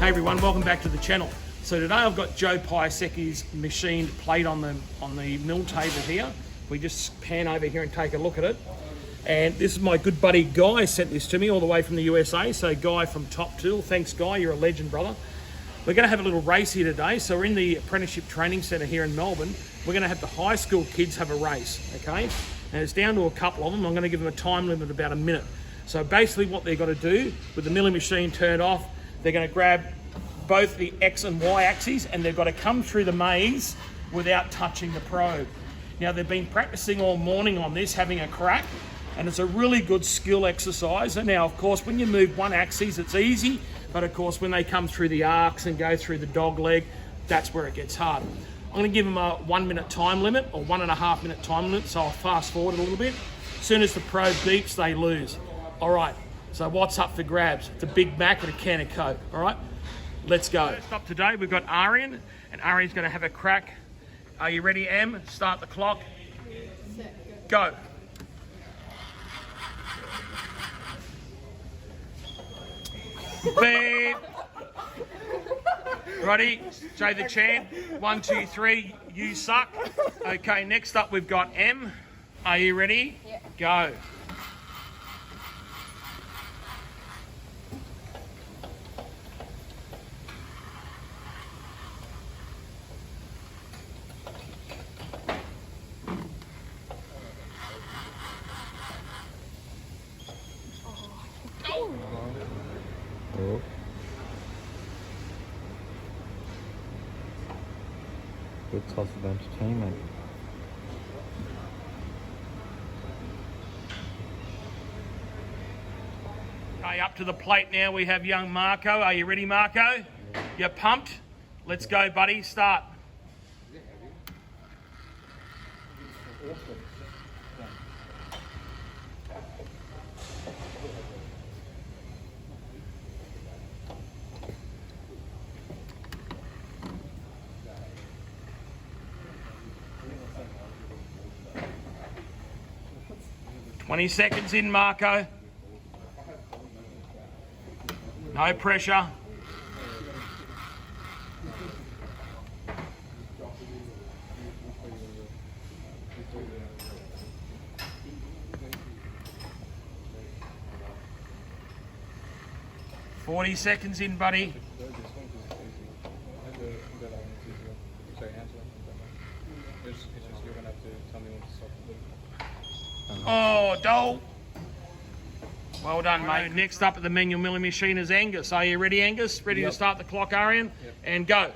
Hey everyone, welcome back to the channel. So today I've got Joe Piasecki's machined plate on the mill table here. We just pan over here and take a look at it. And this is my good buddy Guy sent this to me all the way from the USA. So Guy from Top Tool, thanks Guy, you're a legend, brother. We're going to have a little race here today. So we're in the Apprenticeship Training Centre here in Melbourne. We're going to have the high school kids have a race, okay? And it's down to a couple of them. I'm going to give them a time limit of about a minute. So basically what they've got to do, with the milling machine turned off, they're going to grab both the X and Y axes and they've got to come through the maze without touching the probe. Now they've been practicing all morning on this, having a crack, and it's a really good skill exercise. And now of course when you move one axis it's easy, but of course when they come through the arcs and go through the dog leg, that's where it gets hard. I'm going to give them a 1 minute time limit or 1.5 minute time limit, so I'll fast forward a little bit. As soon as the probe beeps, they lose. All right, so what's up for grabs? It's a Big Mac and a can of Coke, all right? Let's go. First up today, we've got Aryan, and Aryan's going to have a crack. Are you ready, Em? Start the clock. Set, go. Beep. Ready? Say the chant. 1, 2, 3. You suck. Okay, next up we've got Em. Are you ready? Yeah. Go. Oh. Good source of entertainment. Okay, up to the plate now we have young Marco. Are you ready, Marco? Yeah. You're pumped? Let's go, buddy. Start. 20 seconds in, Marco. No pressure. "40 seconds in, buddy. Oh, Dole. Well done, mate. Next up at the manual milling machine is Angus. Are you ready, Angus? Ready to start the clock, Aryan? Yep. And go.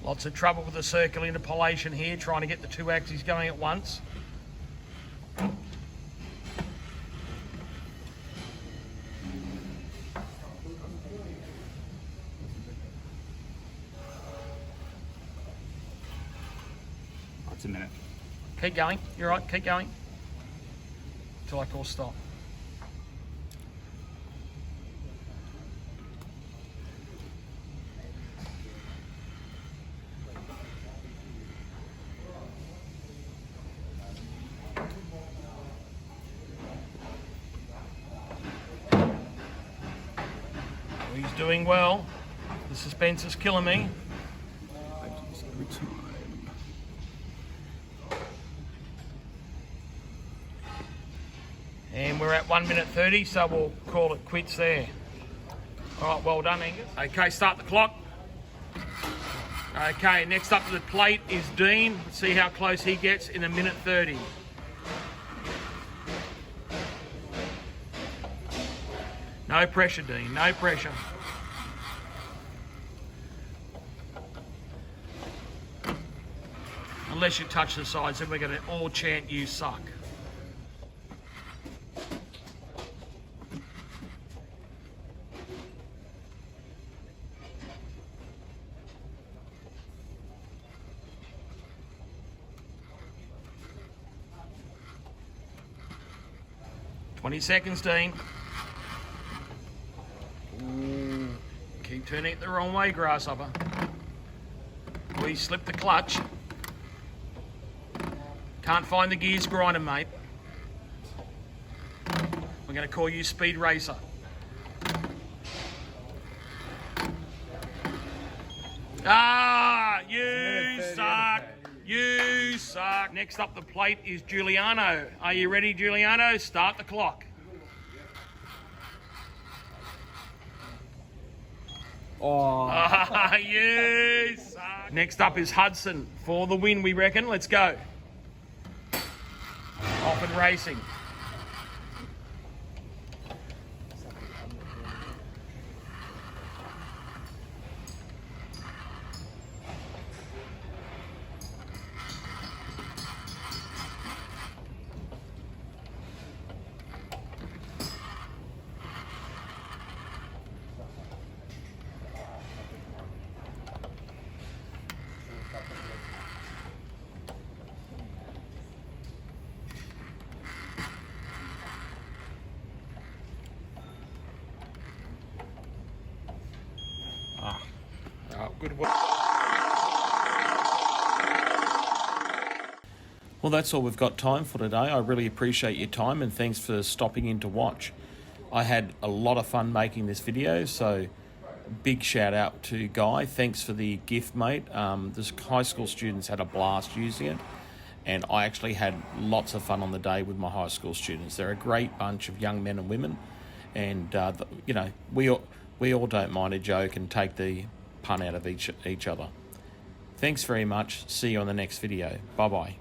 Lots of trouble with the circular interpolation here, trying to get the two axes going at once. It's a minute. Keep going. You're right. Keep going. Till I call stop. He's doing well. The suspense is killing me. And we're at 1 minute 30, so we'll call it quits there. All right, well done, Angus. Okay, start the clock. Okay, next up to the plate is Dean. Let's see how close he gets in 1 minute 30. No pressure, Dean, no pressure. Unless you touch the sides, then we're going to all chant "you suck." "20 seconds, Dean. turning it the wrong way, Grasshopper. We slipped the clutch. Can't find the gears grinder, mate. We're going to call you Speed Racer. Ah, you suck. You suck. Next up the plate is Giuliano. Are you ready, Giuliano? Start the clock. Oh, You suck. Next up is Hudson for the win, we reckon. Let's go. Off and racing. Oh, good work. Well, that's all we've got time for today. I really appreciate your time and thanks for stopping in to watch. I had a lot of fun making this video, so big shout out to Guy. Thanks for the gift, mate. The high school students had a blast using it, and I actually had lots of fun on the day with my high school students. They're a great bunch of young men and women, and you know, we all don't mind a joke and take the pun out of each other. Thanks very much. See you on the next video. Bye bye.